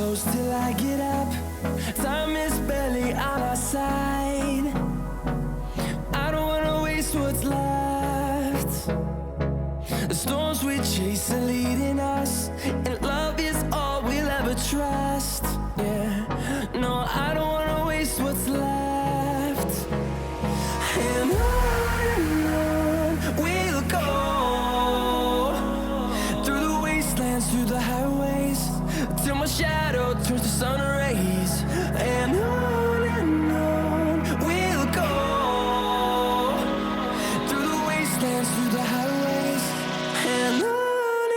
close till I get up. Time is barely on our side. I don't wanna waste what's left. The storms we chase are leading us, and love is all we'll ever trust. Yeah, no, I don't wanna waste what's left. And on we'll go, through the wastelands, through the highways, till my shadow turns to sun rays. And on we'll go, through the wastelands, through the highways, and on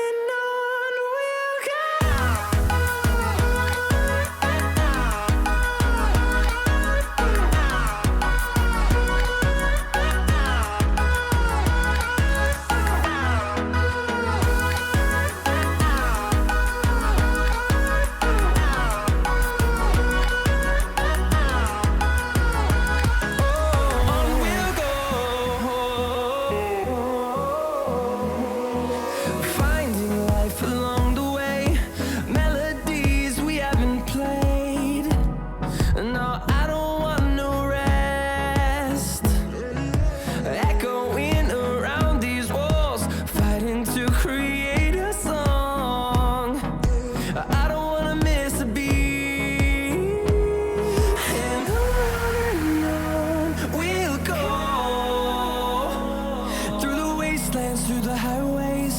we'll go. Finding life along the way, melodies we haven't played. No, I don't want no rest. Echoing around these walls, fighting to create a song. I don't wanna miss a beat. And on we'll go, through the wastelands, through the highways,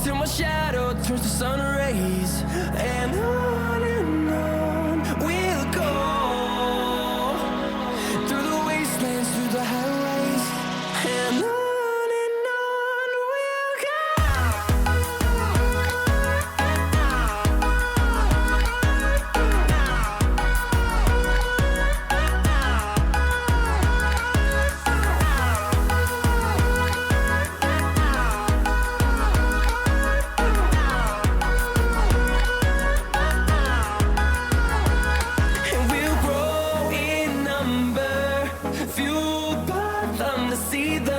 till my shadow turns to sun rays. And on we'll go, through the wastelands, through the highways, and on we'll go. And we'll grow in number, fueled by them to see the